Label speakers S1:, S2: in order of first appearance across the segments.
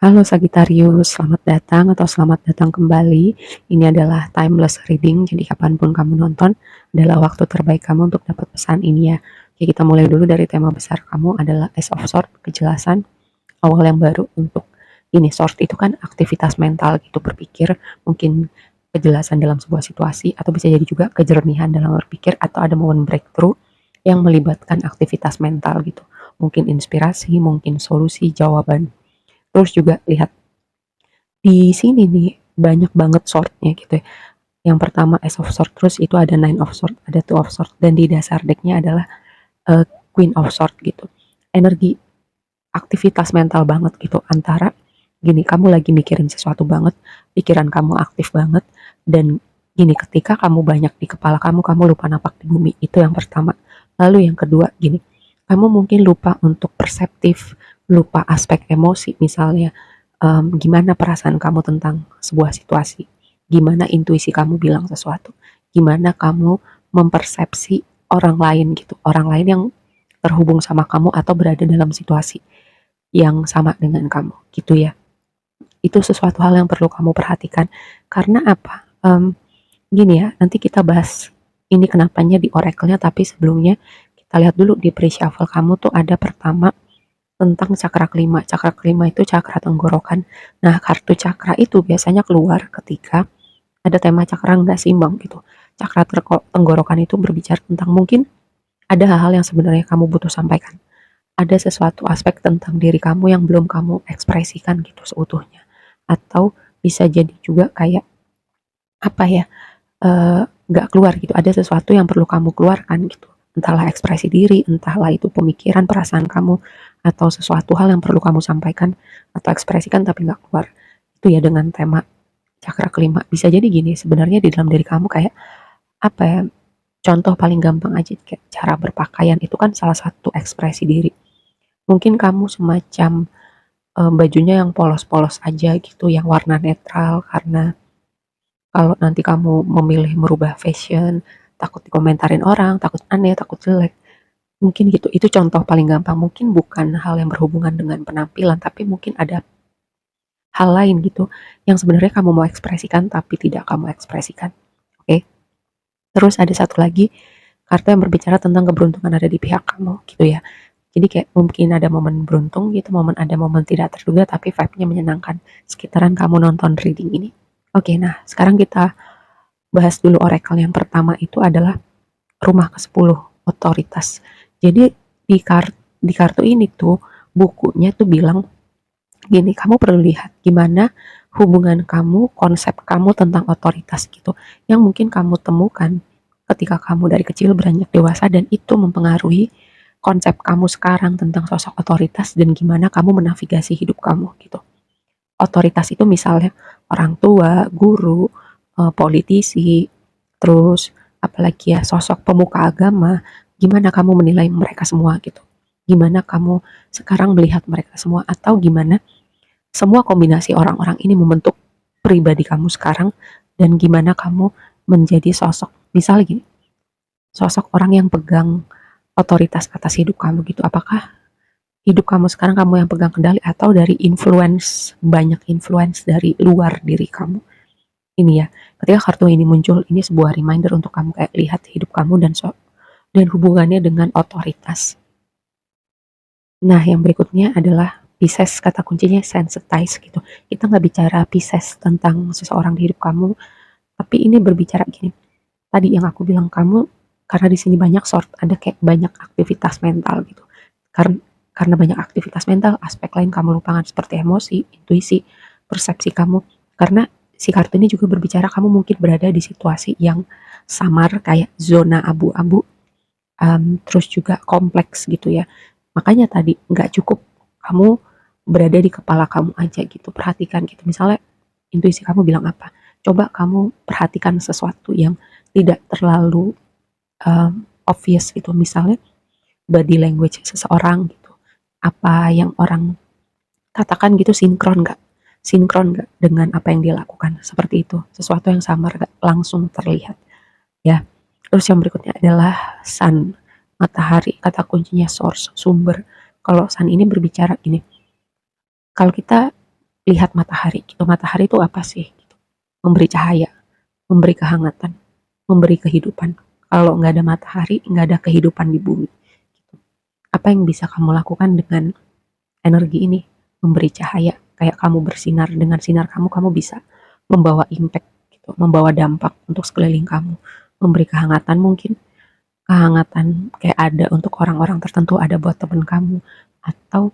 S1: Halo Sagittarius, selamat datang atau selamat datang kembali. Ini adalah timeless reading, jadi kapanpun kamu nonton adalah waktu terbaik kamu untuk dapat pesan ini ya. Oke, kita mulai dulu dari tema besar kamu adalah Ace of Swords, kejelasan, awal yang baru untuk ini. Swords itu kan aktivitas mental gitu, berpikir, mungkin kejelasan dalam sebuah situasi, atau bisa jadi juga kejernihan dalam berpikir, atau ada momen breakthrough yang melibatkan aktivitas mental gitu. Mungkin inspirasi, mungkin solusi, jawaban. Terus juga lihat di sini nih banyak banget sword-nya gitu ya. Yang pertama Ace of Swords, terus itu ada Nine of Swords, ada Two of Swords, dan di dasar decknya adalah Queen of Swords gitu. Energi aktivitas mental banget gitu, antara gini, kamu lagi mikirin sesuatu banget, pikiran kamu aktif banget, dan gini, ketika kamu banyak di kepala kamu lupa napak di bumi, itu yang pertama. Lalu yang kedua gini, kamu mungkin lupa untuk perseptif, lupa aspek emosi, misalnya gimana perasaan kamu tentang sebuah situasi, gimana intuisi kamu bilang sesuatu, gimana kamu mempersepsi orang lain gitu, orang lain yang terhubung sama kamu atau berada dalam situasi yang sama dengan kamu gitu ya. Itu sesuatu hal yang perlu kamu perhatikan. Karena apa? Gini ya, nanti kita bahas ini kenapanya di oracle-nya, tapi sebelumnya kita lihat dulu di pre-shuffle kamu tuh ada pertama tentang cakra kelima. Cakra kelima itu cakra tenggorokan. Nah, kartu cakra itu biasanya keluar ketika ada tema cakra nggak seimbang gitu. Cakra tenggorokan itu berbicara tentang mungkin ada hal-hal yang sebenarnya kamu butuh sampaikan. Ada sesuatu aspek tentang diri kamu yang belum kamu ekspresikan gitu seutuhnya. Atau bisa jadi juga kayak apa ya, nggak keluar gitu. Ada sesuatu yang perlu kamu keluarkan gitu. Entahlah ekspresi diri, entahlah itu pemikiran, perasaan kamu, atau sesuatu hal yang perlu kamu sampaikan atau ekspresikan tapi nggak keluar. Itu ya dengan tema cakra kelima. Bisa jadi gini, sebenarnya di dalam diri kamu kayak apa ya, contoh paling gampang aja kayak cara berpakaian itu kan salah satu ekspresi diri. Mungkin kamu semacam bajunya yang polos-polos aja gitu, yang warna netral, karena kalau nanti kamu memilih merubah fashion, takut dikomentarin orang, takut aneh, takut jelek. Mungkin gitu, itu contoh paling gampang. Mungkin bukan hal yang berhubungan dengan penampilan, tapi mungkin ada hal lain gitu yang sebenarnya kamu mau ekspresikan tapi tidak kamu ekspresikan. Oke. Terus ada satu lagi kartu yang berbicara tentang keberuntungan ada di pihak kamu gitu ya. Jadi kayak mungkin ada momen beruntung gitu, ada momen tidak terduga tapi vibe-nya menyenangkan sekitaran kamu nonton reading ini. Oke, nah sekarang kita bahas dulu oracle yang pertama itu adalah rumah ke-10, otoritas. Jadi di kartu ini tuh bukunya tuh bilang gini, kamu perlu lihat gimana hubungan kamu, konsep kamu tentang otoritas gitu, yang mungkin kamu temukan ketika kamu dari kecil beranjak dewasa, dan itu mempengaruhi konsep kamu sekarang tentang sosok otoritas dan gimana kamu menavigasi hidup kamu gitu. Otoritas itu misalnya orang tua, guru, politisi, terus apalagi ya sosok pemuka agama, gimana kamu menilai mereka semua gitu. Gimana kamu sekarang melihat mereka semua, atau gimana semua kombinasi orang-orang ini membentuk pribadi kamu sekarang, dan gimana kamu menjadi sosok misalnya gini, sosok orang yang pegang otoritas atas hidup kamu gitu. Apakah hidup kamu sekarang kamu yang pegang kendali, atau dari influence, banyak influence dari luar diri kamu ini ya. Ketika kartu ini muncul, ini sebuah reminder untuk kamu kayak lihat hidup kamu dan hubungannya dengan otoritas. Nah, yang berikutnya adalah Pisces, kata kuncinya sensitize gitu. Kita nggak bicara Pisces tentang seseorang di hidup kamu, tapi ini berbicara gini. Tadi yang aku bilang kamu, karena di sini banyak sort, ada kayak banyak aktivitas mental gitu. Karena banyak aktivitas mental, aspek lain kamu lupakan seperti emosi, intuisi, persepsi kamu. Karena si kartu ini juga berbicara kamu mungkin berada di situasi yang samar, kayak zona abu-abu, terus juga kompleks gitu ya. Makanya tadi nggak cukup kamu berada di kepala kamu aja gitu, perhatikan gitu. Misalnya intuisi kamu bilang apa, coba kamu perhatikan sesuatu yang tidak terlalu obvious gitu. Misalnya body language seseorang gitu, apa yang orang katakan gitu sinkron nggak dengan apa yang dia lakukan, seperti itu. Sesuatu yang samar nggak langsung terlihat ya. Terus yang berikutnya adalah sun, matahari, kata kuncinya source, sumber. Kalau sun ini berbicara gini, kalau kita lihat matahari gitu. Matahari itu apa sih? Gitu. Memberi cahaya, memberi kehangatan, memberi kehidupan. Kalau nggak ada matahari, nggak ada kehidupan di bumi. Gitu. Apa yang bisa kamu lakukan dengan energi ini? Memberi cahaya. Kayak kamu bersinar, dengan sinar kamu, kamu bisa membawa impact, gitu, membawa dampak untuk sekeliling kamu. Memberi kehangatan mungkin, kehangatan kayak ada untuk orang-orang tertentu, ada buat teman kamu, atau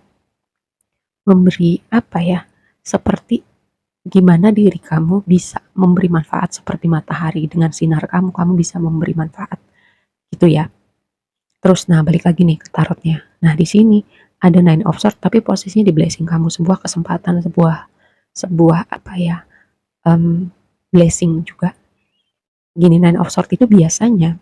S1: memberi apa ya, seperti gimana diri kamu bisa memberi manfaat seperti matahari dengan sinar kamu, kamu bisa memberi manfaat gitu ya. Terus nah balik lagi nih ke tarotnya. Nah di sini ada Nine of Swords tapi posisinya di blessing kamu, sebuah kesempatan, sebuah sebuah apa ya, blessing juga. Gini, Nine of Swords itu biasanya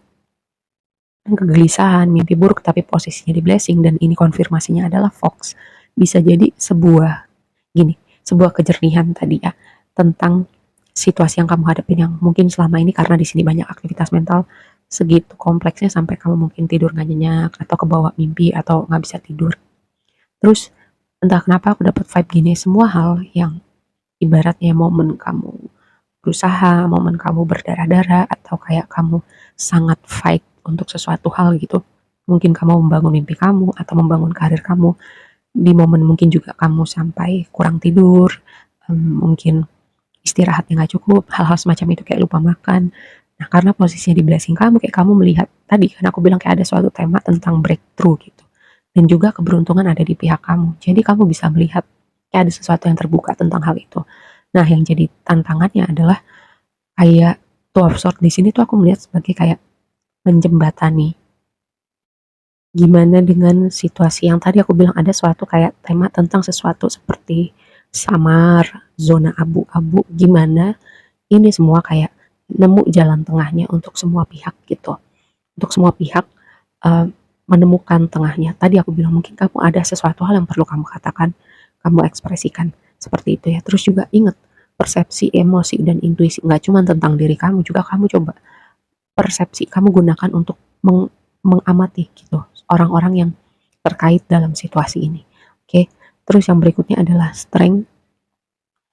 S1: kan kegelisahan, mimpi buruk tapi posisinya di blessing dan ini konfirmasinya adalah Fox. Bisa jadi sebuah gini, sebuah kejernihan tadi ya tentang situasi yang kamu hadapin yang mungkin selama ini karena di sini banyak aktivitas mental segitu kompleksnya sampai kamu mungkin tidur nggak nyenyak atau kebawa mimpi atau nggak bisa tidur. Terus entah kenapa aku dapat vibe gini, semua hal yang ibaratnya momen kamu berusaha, momen kamu berdarah-darah atau kayak kamu sangat fight untuk sesuatu hal gitu. Mungkin kamu membangun mimpi kamu atau membangun karir kamu di momen mungkin juga kamu sampai kurang tidur, mungkin istirahatnya nggak cukup, hal-hal semacam itu kayak lupa makan. Nah, karena posisinya di blessing kamu, kayak kamu melihat tadi kan aku bilang kayak ada suatu tema tentang breakthrough gitu. Dan juga keberuntungan ada di pihak kamu. Jadi kamu bisa melihat kayak ada sesuatu yang terbuka tentang hal itu. Nah, yang jadi tantangannya adalah kayak Two of Swords di sini tuh aku melihat sebagai kayak menjembatani. Gimana dengan situasi yang tadi aku bilang ada suatu kayak tema tentang sesuatu seperti samar, zona abu-abu, gimana ini semua kayak nemu jalan tengahnya untuk semua pihak gitu. Untuk semua pihak uh, menemukan tengahnya. Tadi aku bilang mungkin kamu ada sesuatu hal yang perlu kamu katakan, kamu ekspresikan seperti itu ya. Terus juga ingat persepsi, emosi dan intuisi nggak cuma tentang diri kamu, juga kamu coba persepsi kamu gunakan untuk mengamati gitu orang-orang yang terkait dalam situasi ini. Oke. Terus yang berikutnya adalah strength,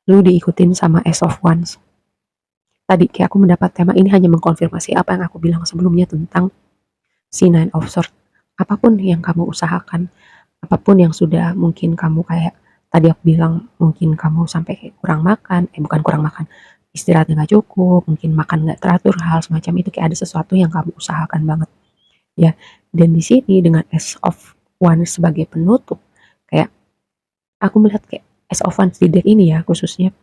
S1: lu diikutin sama Ace of Wands. Tadi kayak aku mendapat tema ini hanya mengkonfirmasi apa yang aku bilang sebelumnya tentang si Nine of Swords. Apapun yang kamu usahakan, apapun yang sudah mungkin kamu kayak tadi aku bilang mungkin kamu sampai kayak kurang makan, bukan kurang makan, istirahatnya nggak cukup, mungkin makan nggak teratur, hal semacam itu kayak ada sesuatu yang kamu usahakan banget ya. Dan di sini dengan Ace of Wands sebagai penutup, kayak aku melihat kayak Ace of Wands di deck ini ya khususnya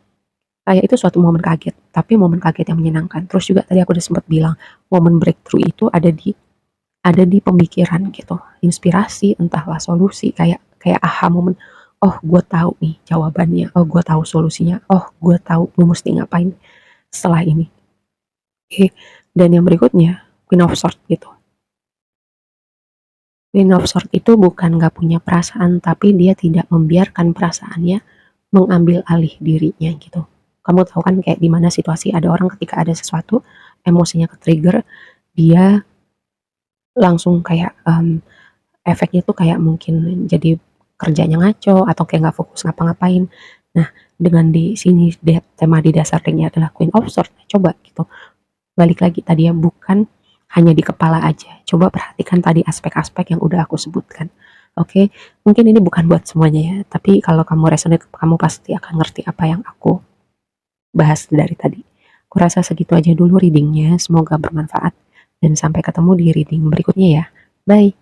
S1: kayak itu suatu momen kaget, tapi momen kaget yang menyenangkan. Terus juga tadi aku udah sempat bilang momen breakthrough itu ada di pemikiran gitu, inspirasi, entahlah solusi, kayak kayak aha momen, oh gue tahu nih jawabannya, oh gue tahu solusinya, oh gue tahu gue mesti ngapain setelah ini. Oke, dan yang berikutnya Queen of Swords gitu. Queen of Swords itu bukan gak punya perasaan, tapi dia tidak membiarkan perasaannya mengambil alih dirinya gitu. Kamu tahu kan kayak dimana situasi ada orang ketika ada sesuatu, emosinya ke trigger, dia langsung kayak efeknya tuh kayak mungkin jadi kerjanya ngaco atau kayak nggak fokus ngapa-ngapain. Nah, dengan di sini tema di dasar ringnya adalah Queen of Swords. Coba gitu, balik lagi tadi ya, bukan hanya di kepala aja. Coba perhatikan tadi aspek-aspek yang udah aku sebutkan. Oke, mungkin ini bukan buat semuanya ya, tapi kalau kamu resonate, kamu pasti akan ngerti apa yang aku bahas dari tadi. Kurasa segitu aja dulu readingnya, semoga bermanfaat dan sampai ketemu di reading berikutnya ya. Bye.